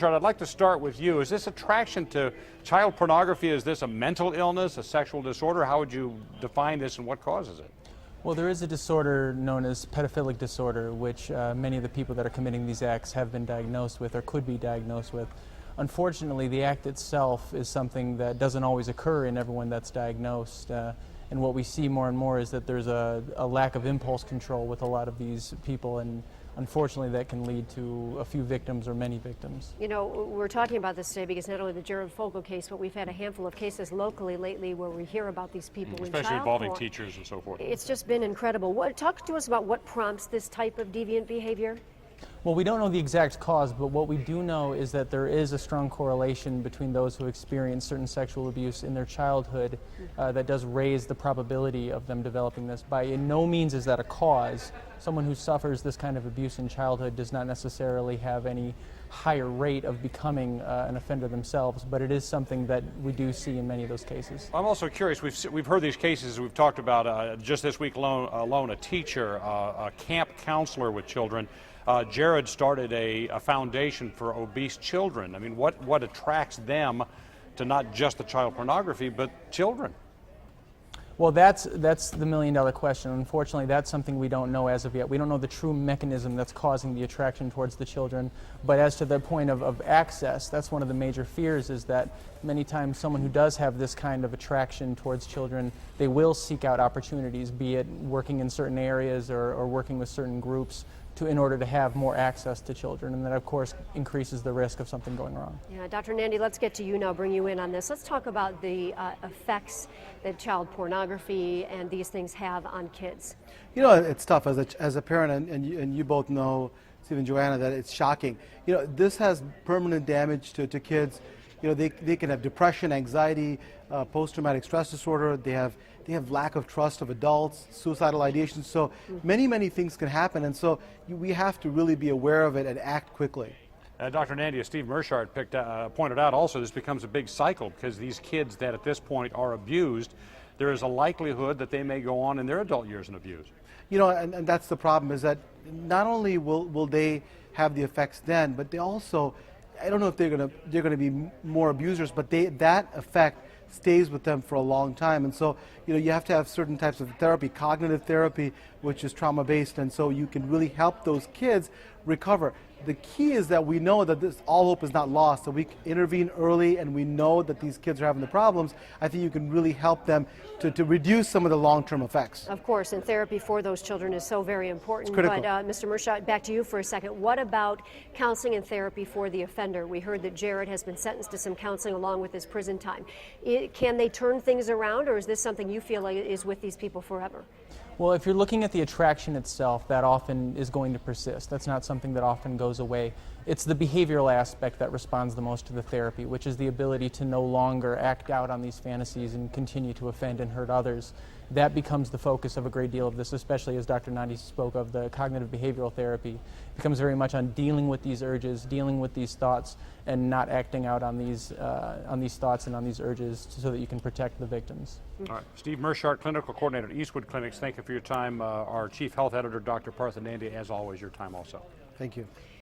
I'd like to start with you. Is this attraction to child pornography, is this a mental illness, a sexual disorder? How would you define this and what causes it? Well, there is a disorder known as pedophilic disorder, which many of the people that are committing these acts have been diagnosed with or could be diagnosed with. Unfortunately, the act itself is something that doesn't always occur in everyone that's diagnosed. And what we see more and more is that there's a lack of impulse control with a lot of these people, and unfortunately that can lead to a few victims or many victims. You know, we're talking about this today because not only the Jared Fogle case, but we've had a handful of cases locally lately where we hear about these people in child especially involving porn. teachers and so forth. It's just been incredible. Talk to us about what prompts this type of deviant behavior. Well, we don't know the exact cause, but what we do know is that there is a strong correlation between those who experience certain sexual abuse in their childhood that does raise the probability of them developing this. By in no means is that a cause. Someone who suffers this kind of abuse in childhood does not necessarily have any higher rate of becoming an offender themselves, but it is something that we do see in many of those cases. I'm also curious, we've heard these cases, we've talked about just this week alone a teacher, a camp counselor with children. Jared started a foundation for obese children. I mean, what attracts them to not just the child pornography, but children? Well, that's the million-dollar question. Unfortunately, that's something we don't know as of yet. We don't know the true mechanism that's causing the attraction towards the children. But as to the point of access, that's one of the major fears, is that many times someone who does have this kind of attraction towards children, they will seek out opportunities, be it working in certain areas or working with certain groups, in order to have more access to children, and that of course increases the risk of something going wrong. Yeah, Dr. Nandy, let's get to you now, bring you in on this. Let's talk about the effects that child pornography and these things have on kids. You know, it's tough as a parent, and you both know, Steve and Joanna, that it's shocking. You know, this has permanent damage to kids. You know, they can have depression, anxiety, post-traumatic stress disorder. They have lack of trust of adults, suicidal ideation. So many things can happen, and so we have to really be aware of it and act quickly. Dr. Nandy, as Steve Mershart pointed out also, this becomes a big cycle because these kids that at this point are abused, there is a likelihood that they may go on in their adult years and abuse. You know, and that's the problem, is that not only will they have the effects then, but they also, I don't know if they're going to be more abusers, but that effect stays with them for a long time. And so, you know, you have to have certain types of therapy, cognitive therapy, which is trauma-based, and so you can really help those kids recover. The key is that we know that all hope is not lost, so we intervene early and we know that these kids are having the problems. I think you can really help them to reduce some of the long-term effects. Of course, and therapy for those children is so very important. It's critical. But Mr. Mershot, back to you for a second. What about counseling and therapy for the offender? We heard that Jared has been sentenced to some counseling along with his prison time. Can they turn things around, or is this something you feel like is with these people forever? Well, if you're looking at the attraction itself, that often is going to persist. That's not something that often goes away. It's the behavioral aspect that responds the most to the therapy, which is the ability to no longer act out on these fantasies and continue to offend and hurt others. That becomes the focus of a great deal of this, especially as Dr. Nandi spoke of, the cognitive behavioral therapy. It becomes very much on dealing with these urges, dealing with these thoughts, and not acting out on these thoughts and on these urges so that you can protect the victims. All right. Steve Mershart, Clinical Coordinator at Eastwood Clinics, thank you for your time. Our Chief Health Editor, Dr. Partha Nandi, as always, your time also. Thank you.